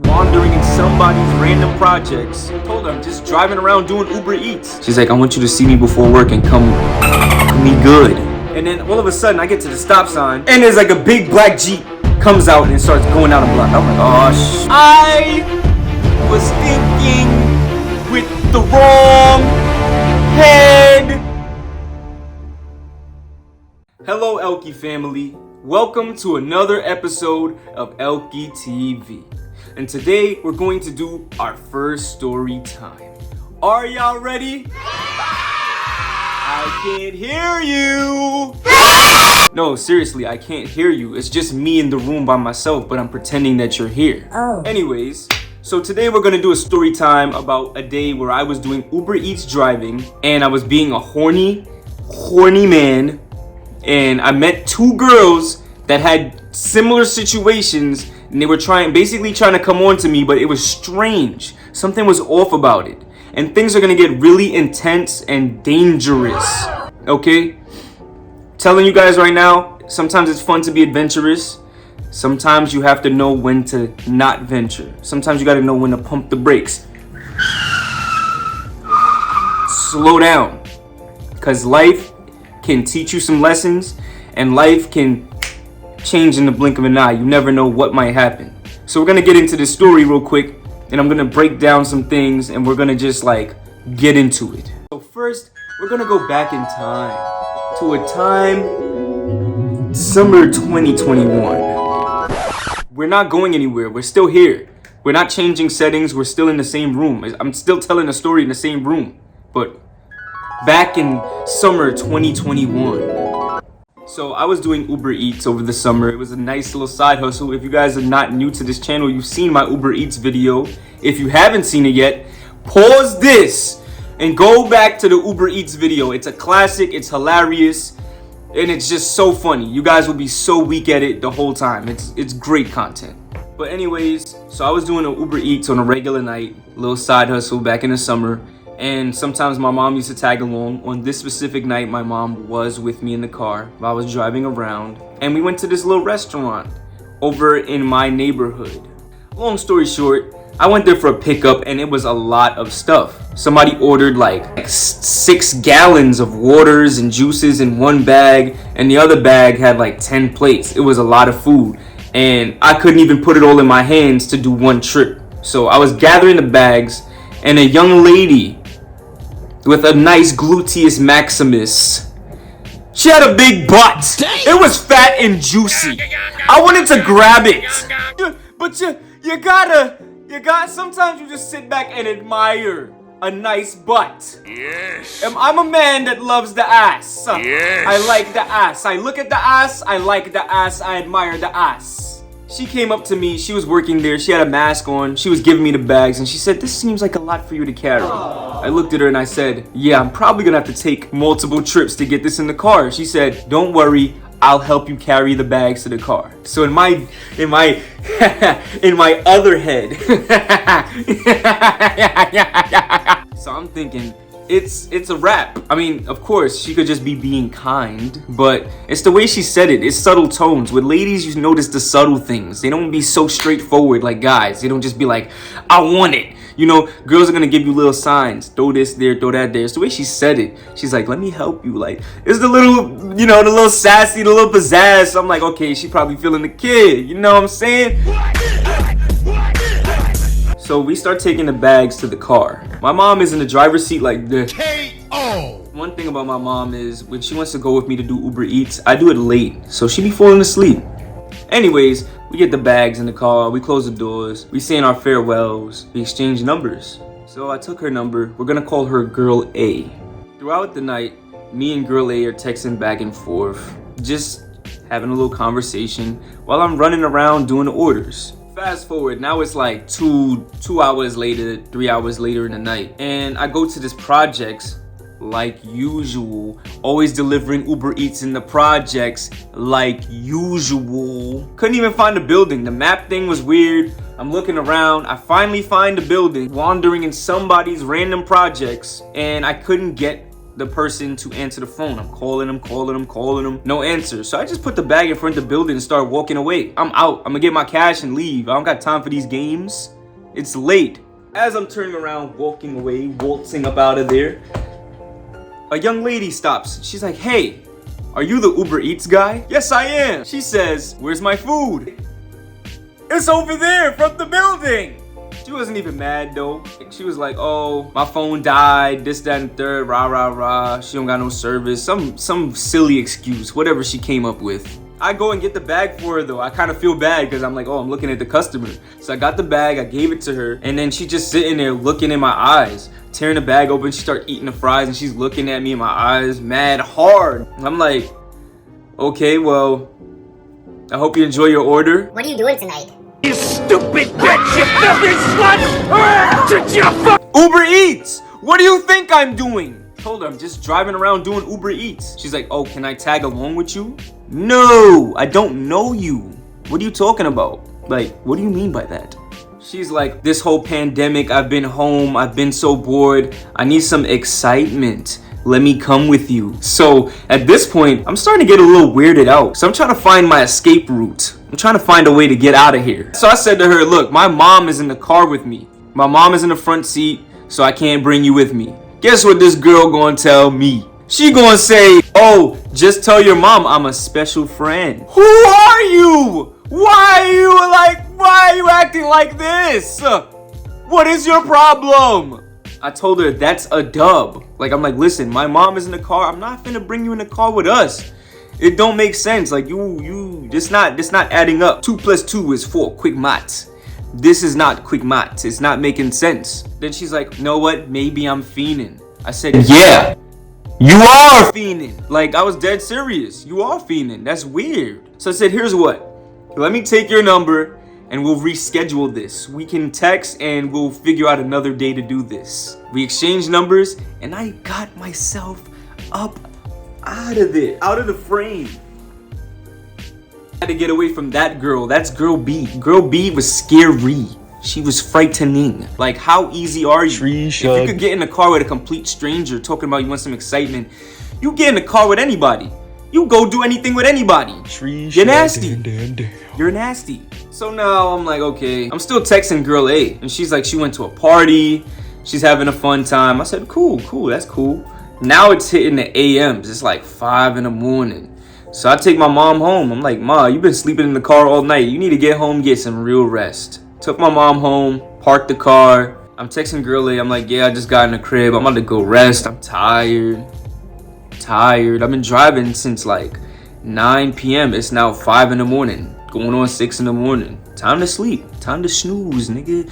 wandering in somebody's random projects. I told her I'm just driving around doing Uber Eats. She's like, I want you to see me before work and come me good. And then all of a sudden I get to the stop sign and there's like a big black Jeep comes out and starts going down a block. I'm like, oh I was thinking with the wrong head. Hello Elky family. Welcome to another episode of ElkyTV. And today we're going to do our first story time. Are y'all ready? I can't hear you. No, seriously, I can't hear you. It's just me in the room by myself, but I'm pretending that you're here. Oh. Anyways, so today we're gonna do a story time about a day where I was doing Uber Eats driving and I was being a horny man, and I met two girls that had similar situations and they were basically trying to come on to me, but it was strange. Something was off about it. And things are gonna get really intense and dangerous. Okay? Telling you guys right now, sometimes it's fun to be adventurous. Sometimes you have to know when to not venture. Sometimes you gotta know when to pump the brakes. Slow down. Because life can teach you some lessons, and life can change in the blink of an eye. You never know what might happen. So we're gonna get into this story real quick, and I'm gonna break down some things, and we're gonna just like get into it. So first, we're gonna go back in time to a time summer 2021. We're not going anywhere. We're still here. We're not changing settings. We're still in the same room. I'm still telling a story in the same room, but back in summer 2021. So I was doing Uber Eats over the summer. It was a nice little side hustle. If you guys are not new to this channel, you've seen my Uber Eats video. If you haven't seen it yet, pause this and go back to the Uber Eats video. It's a classic, it's hilarious, and it's just so funny. You guys will be so weak at it the whole time. It's great content. But anyways, so I was doing an Uber Eats on a regular night, little side hustle back in the summer. And sometimes my mom used to tag along. On this specific night, my mom was with me in the car while I was driving around. And we went to this little restaurant over in my neighborhood. Long story short, I went there for a pickup and it was a lot of stuff. Somebody ordered like 6 gallons of waters and juices in one bag, and the other bag had like 10 plates. It was a lot of food, and I couldn't even put it all in my hands to do one trip. So I was gathering the bags, and a young lady with a nice gluteus maximus, she had a big butt. It was fat and juicy. I wanted to grab it, but you gotta sometimes you just sit back and admire a nice butt. Yes. I'm a man that loves the ass. Yes. I like the ass. I look at the ass, I like the ass, I admire the ass. She came up to me, she was working there, she had a mask on, she was giving me the bags, and she said, this seems like a lot for you to carry. I looked at her and I said, yeah, I'm probably gonna have to take multiple trips to get this in the car. She said, don't worry, I'll help you carry the bags to the car. So in my other head, so I'm thinking, it's a wrap. I mean, of course, she could just be being kind, but it's the way she said it. It's subtle tones. With ladies, you notice the subtle things. They don't be so straightforward like guys. They don't just be like, I want it. You know, girls are gonna give you little signs. Throw this there, throw that there. It's the way she said it. She's like, let me help you. Like, it's the little, you know, the little sassy, the little pizzazz. So I'm like, okay, she probably feeling the kid. You know what I'm saying? So we start taking the bags to the car. My mom is in the driver's seat like this. K.O. One thing about my mom is when she wants to go with me to do Uber Eats, I do it late, so she be falling asleep. Anyways, we get the bags in the car, we close the doors, we saying our farewells, we exchange numbers. So I took her number. We're gonna call her Girl A. Throughout the night, me and Girl A are texting back and forth, just having a little conversation while I'm running around doing the orders. Fast forward, now it's like 2 hours later, 3 hours later in the night, and I go to this projects like usual, always delivering Uber Eats in the projects like usual. Couldn't even find the building. The map thing was weird. I'm looking around, I finally find the building, wandering in somebody's random projects, and I couldn't get the person to answer the phone. I'm calling him, no answer. So I just put the bag in front of the building and start walking away. I'm out. I'm gonna get my cash and leave. I don't got time for these games. It's late. As I'm turning around, walking away, waltzing up out of there, a young lady stops. She's like, hey, are you the Uber Eats guy? Yes, I am. She says, where's my food? It's over there from the building. She wasn't even mad though. She was like, oh, my phone died, this, that, and third, rah, rah, rah. She don't got no service. Some silly excuse, whatever she came up with. I go and get the bag for her though. I kind of feel bad because I'm like, oh, I'm looking at the customer. So I got the bag, I gave it to her, and then she just sitting there looking in my eyes, tearing the bag open. She start eating the fries and she's looking at me in my eyes mad hard. I'm like, okay, well, I hope you enjoy your order. What are you doing tonight? You stupid bitch! You filthy slut! Uber Eats! What do you think I'm doing? Told her I'm just driving around doing Uber Eats. She's like, oh, can I tag along with you? No, I don't know you. What are you talking about? Like, what do you mean by that? She's like, this whole pandemic, I've been home, I've been so bored, I need some excitement. Let me come with you. So at this point, I'm starting to get a little weirded out. So I'm trying to find my escape route. I'm trying to find a way to get out of here. So I said to her, look, my mom is in the car with me. My mom is in the front seat, so I can't bring you with me. Guess what this girl gonna tell me? She gonna say, oh, just tell your mom I'm a special friend. Who are you? Why are you acting like this? What is your problem? I told her that's a dub. Like, I'm like, listen, my mom is in the car. I'm not finna bring you in the car with us. It don't make sense. Like, this not adding up. 2 + 2 is 4. Quick maths. This is not quick maths. It's not making sense. Then she's like, you know what? Maybe I'm fiending. I said, yeah, you are fiending. Like, I was dead serious. You are fiending. That's weird. So I said, here's what. Let me take your number and we'll reschedule this. We can text and we'll figure out another day to do this. We exchanged numbers and I got myself up out of there, out of the frame. I had to get away from that girl. That's girl B. Girl B was scary. She was frightening. Like, how easy are you? If you could get in a car with a complete stranger talking about you want some excitement, you get in the car with anybody. You go do anything with anybody. You're nasty. You're nasty. So now I'm like, okay. I'm still texting girl A. And she's like, she went to a party. She's having a fun time. I said, cool, that's cool. Now it's hitting the AMs. It's like 5 in the morning. So I take my mom home. I'm like, Ma, you've been sleeping in the car all night. You need to get home, get some real rest. Took my mom home, parked the car. I'm texting girl A. I'm like, yeah, I just got in the crib. I'm about to go rest. I'm tired. I've been driving since like 9 p.m. It's now 5 in the morning. Going on 6 in the morning. Time to sleep. Time to snooze, nigga.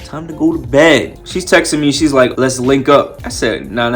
Time to go to bed. She's texting me. She's like, let's link up. I said, no.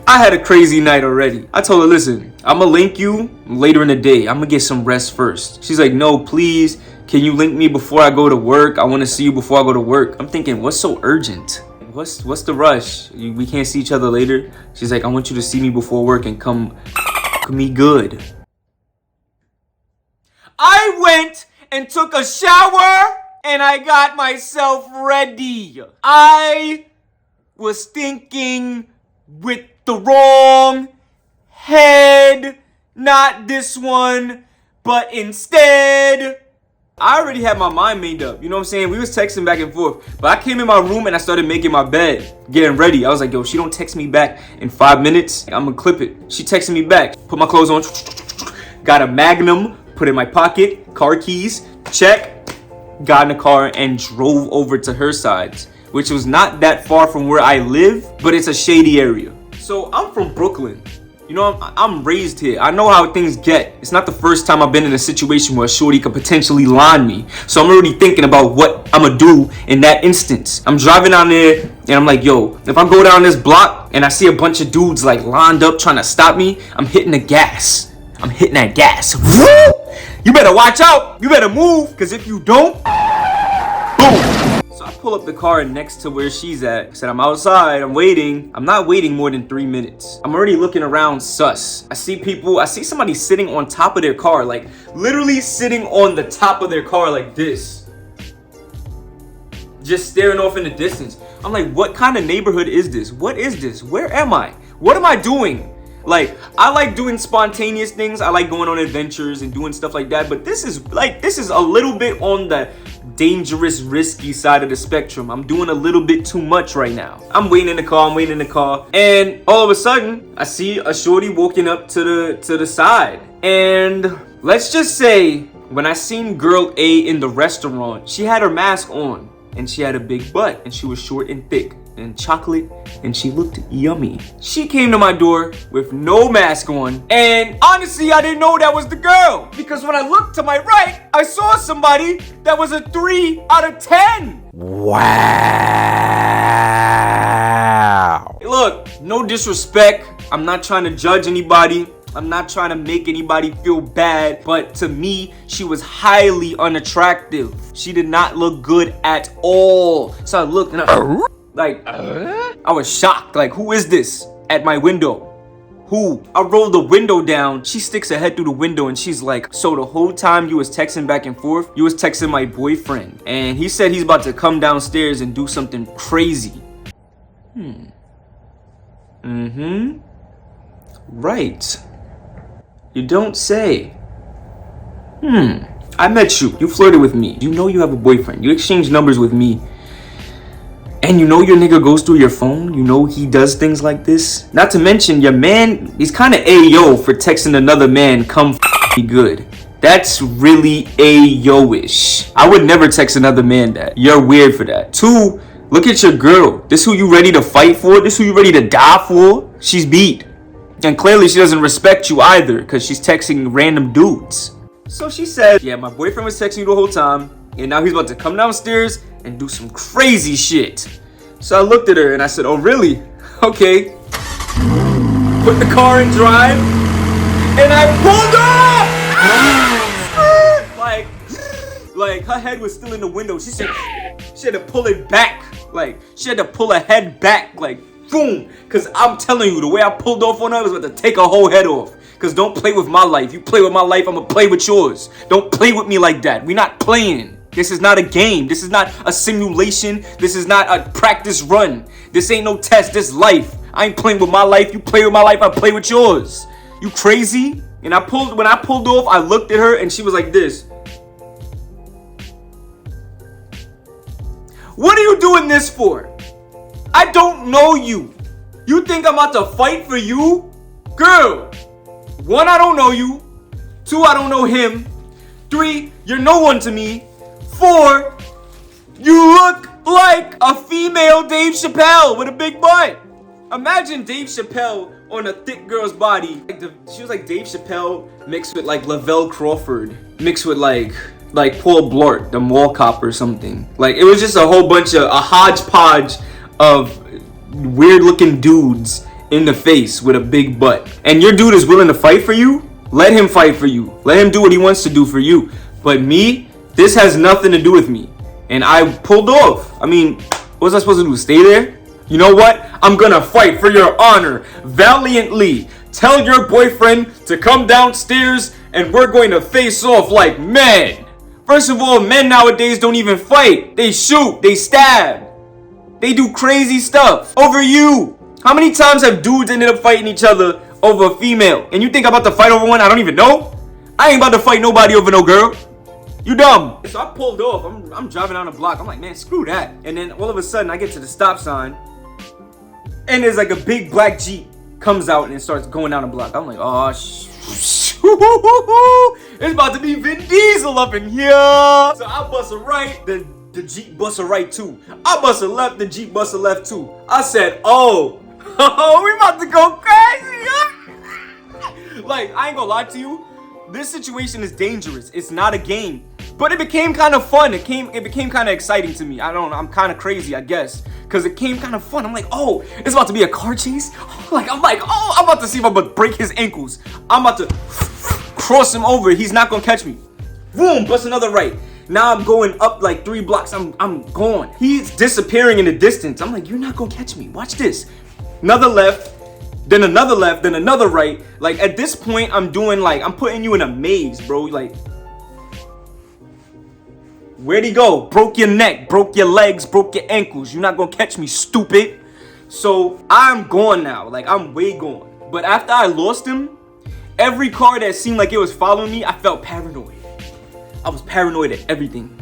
I had a crazy night already. I told her, listen, I'm gonna link you later in the day. I'm gonna get some rest first. She's like, no, please. Can you link me before I go to work? I want to see you before I go to work. I'm thinking, what's so urgent? What's the rush? We can't see each other later? She's like, I want you to see me before work and come me good. I went and took a shower and I got myself ready. I was thinking with the wrong head, not this one, but instead, I already had my mind made up. You know what I'm saying? We was texting back and forth, but I came in my room and I started making my bed, getting ready. I was like, yo, she don't text me back in 5 minutes, I'm gonna clip it. She texted me back, put my clothes on, got a Magnum, put in my pocket, car keys, check, got in the car and drove over to her side, which was not that far from where I live, but it's a shady area. So I'm from Brooklyn. You know, I'm raised here. I know how things get. It's not the first time I've been in a situation where a shorty could potentially line me. So I'm already thinking about what I'm gonna do in that instance. I'm driving down there and I'm like, yo, if I go down this block and I see a bunch of dudes like lined up trying to stop me, I'm hitting the gas. I'm hitting that gas. Woo! You better watch out. You better move, because if you don't, boom. So I pull up the car next to where she's at. I said, I'm outside, I'm waiting. I'm not waiting more than 3 minutes. I'm already looking around sus. I see somebody sitting on top of their car, like literally sitting on the top of their car like this. just staring off in the distance. I'm like, what kind of neighborhood is this? What is this? Where am I? What am I doing? Like, I like doing spontaneous things. I like going on adventures and doing stuff like that. But this is a little bit on the dangerous, risky side of the spectrum. I'm doing a little bit too much right now. I'm waiting in the car, and all of a sudden, I see a shorty walking up to the side. And let's just say, when I seen girl A in the restaurant, she had her mask on, and she had a big butt, and she was short and thick and chocolate, and she looked yummy. She came to my door with no mask on, and honestly, I didn't know that was the girl, because when I looked to my right, I saw somebody that was a 3 out of 10. Wow. Look, no disrespect. I'm not trying to judge anybody. I'm not trying to make anybody feel bad, but to me, she was highly unattractive. She did not look good at all. So I looked and I was shocked. Like, who is this at my window? Who? I rolled the window down. She sticks her head through the window and she's like, so the whole time you was texting back and forth, you was texting my boyfriend. And he said he's about to come downstairs and do something crazy. Right. You don't say. I met you. You flirted with me. You know you have a boyfriend. You exchanged numbers with me. And you know your nigga goes through your phone. You know he does things like this. Not to mention your man, he's kind of ayo for texting another man, come me good. That's really ayo-ish. I would never text another man that. You're weird for that. 2, look at your girl. This who you ready to fight for? This who you ready to die for? She's beat. And clearly she doesn't respect you either, because she's texting random dudes. So she said, yeah, my boyfriend was texting you the whole time, and now he's about to come downstairs and do some crazy shit. So I looked at her and I said, oh really? Okay. Put the car in drive, and I pulled off! like her head was still in the window. She said she had to pull it back. Like, she had to pull her head back, like, boom. Cause I'm telling you, the way I pulled off on her, I was about to take her whole head off. Cause don't play with my life. You play with my life, I'ma play with yours. Don't play with me like that. We not playing. This is not a game. This is not a simulation. This is not a practice run. This ain't no test. This life. I ain't playing with my life. You play with my life, I play with yours. You crazy? And when I pulled off, I looked at her and she was like this. What are you doing this for? I don't know you. You think I'm about to fight for you? Girl, 1, I don't know you. 2, I don't know him. 3, you're no one to me. 4, you look like a female Dave Chappelle with a big butt. Imagine Dave Chappelle on a thick girl's body. She was like Dave Chappelle mixed with like Lavelle Crawford, mixed with like Paul Blart, the mall cop or something. Like, it was just a whole bunch of a hodgepodge of weird looking dudes in the face with a big butt. And your dude is willing to fight for you? Let him fight for you. Let him do what he wants to do for you. But me, this has nothing to do with me. And I pulled off. I mean, what was I supposed to do? Stay there? You know what? I'm gonna fight for your honor valiantly. Tell your boyfriend to come downstairs and we're going to face off like men. First of all, men nowadays don't even fight. They shoot, they stab. They do crazy stuff over you. How many times have dudes ended up fighting each other over a female? And you think I'm about to fight over one I don't even know? I ain't about to fight nobody over no girl. You dumb. So I pulled off. I'm driving down the block. I'm like, man, screw that. And then all of a sudden I get to the stop sign and there's like a big black Jeep comes out and it starts going down the block. I'm like, oh, it's about to be Vin Diesel up in here. So I bust a right, the Jeep bust a right too. I bust a left, the Jeep bust a left too. I said, oh, we about to go crazy. Like, I ain't gonna lie to you. This situation is dangerous. It's not a game. But it became kind of fun. It became kind of exciting to me. I don't know. I'm kind of crazy, I guess. Because it came kind of fun. I'm like, oh, it's about to be a car chase? I'm like, oh, I'm about to see if I'm about to break his ankles. I'm about to cross him over. He's not going to catch me. Boom, bust another right. Now I'm going up like 3 blocks. I'm gone. He's disappearing in the distance. I'm like, you're not going to catch me. Watch this. Another left. Then another left. Then another right. Like, at this point, I'm putting you in a maze, bro. Like, Where'd he go? Broke your neck, broke your legs, broke your ankles. You're not gonna catch me, stupid. So I'm gone now. Like, I'm way gone. But after I lost him, every car that seemed like it was following me, I felt paranoid. I was paranoid at everything.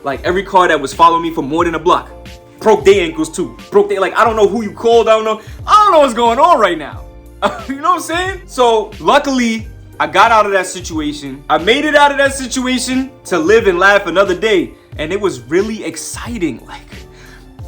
Like, every car that was following me for more than a block broke their ankles too. Like, I don't know who you called. I don't know what's going on right now. You know what I'm saying? So luckily, I got out of that situation. I made it out of that situation to live and laugh another day. And it was really exciting. Like,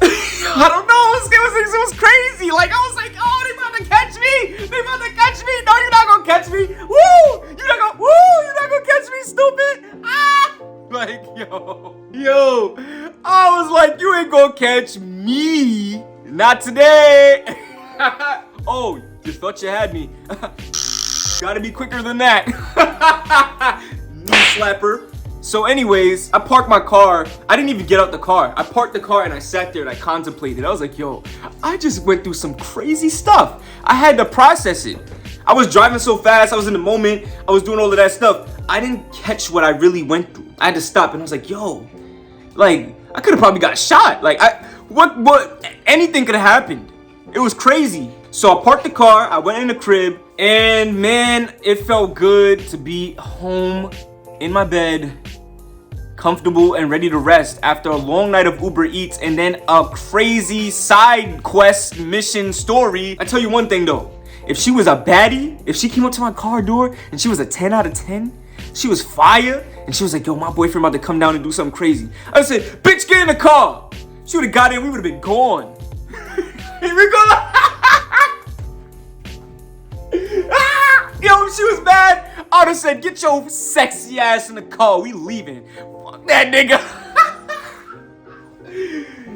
I don't know, it was crazy. Like, I was like, oh, they about to catch me. They about to catch me. No, you're not gonna catch me. Woo! You're not gonna catch me, stupid. Ah! Like, yo, I was like, you ain't gonna catch me. Not today. Oh, you thought you had me. Gotta be quicker than that. Knee slapper. So anyways, I parked my car. I didn't even get out the car. I parked the car and I sat there and I contemplated. I was like, yo, I just went through some crazy stuff. I had to process it. I was driving so fast. I was in the moment. I was doing all of that stuff. I didn't catch what I really went through. I had to stop and I was like, yo, like, I could have probably got shot. Like, anything could have happened. It was crazy. So I parked the car. I went in the crib and man, it felt good to be home in my bed, comfortable and ready to rest after a long night of Uber Eats and then a crazy side quest mission story. I tell you one thing though, if she was a baddie, if she came up to my car door and she was a 10 out of 10, she was fire and she was like, yo, my boyfriend about to come down and do something crazy. I said, bitch, get in the car. She would have got in, we would have been gone. Yo, if she was bad, I would have said, get your sexy ass in the car. We leaving. Fuck that nigga.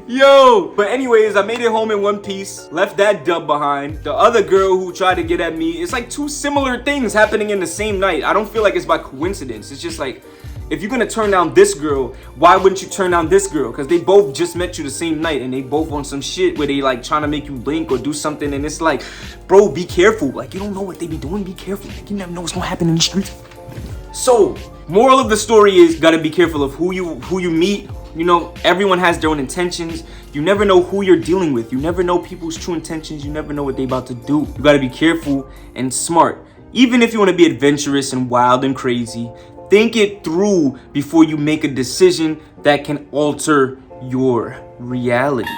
Yo. But anyways, I made it home in one piece. Left that dub behind. The other girl who tried to get at me, it's like two similar things happening in the same night. I don't feel like it's by coincidence. It's just like, if you're gonna turn down this girl, why wouldn't you turn down this girl? Because they both just met you the same night and they both on some shit where they like trying to make you link or do something, and it's like, bro, be careful. Like, you don't know what they be doing, be careful. Like, you never know what's gonna happen in the streets. So, moral of the story is, gotta be careful of who you meet. You know, everyone has their own intentions. You never know who you're dealing with. You never know people's true intentions. You never know what they about to do. You gotta be careful and smart. Even if you wanna be adventurous and wild and crazy, think it through before you make a decision that can alter your reality.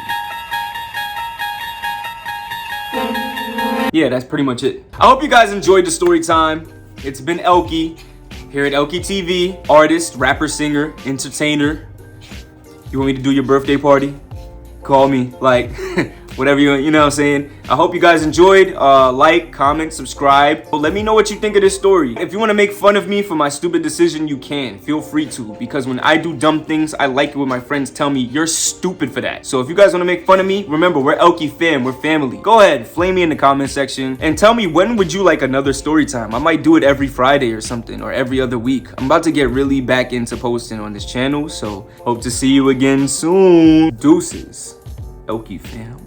Yeah, that's pretty much it. I hope you guys enjoyed the story time. It's been Elky here at ElkyTV, artist, rapper, singer, entertainer. You want me to do your birthday party? Call me, like, whatever you know what I'm saying. I hope you guys enjoyed. Like, comment, subscribe. Let me know what you think of this story. If you want to make fun of me for my stupid decision, you can. Feel free to, because when I do dumb things, I like it when my friends tell me you're stupid for that. So if you guys want to make fun of me, remember, we're Elky fam, we're family. Go ahead, flame me in the comment section and tell me, when would you like another story time? I might do it every Friday or something, or every other week. I'm about to get really back into posting on this channel, so hope to see you again soon. Deuces, Elky fam.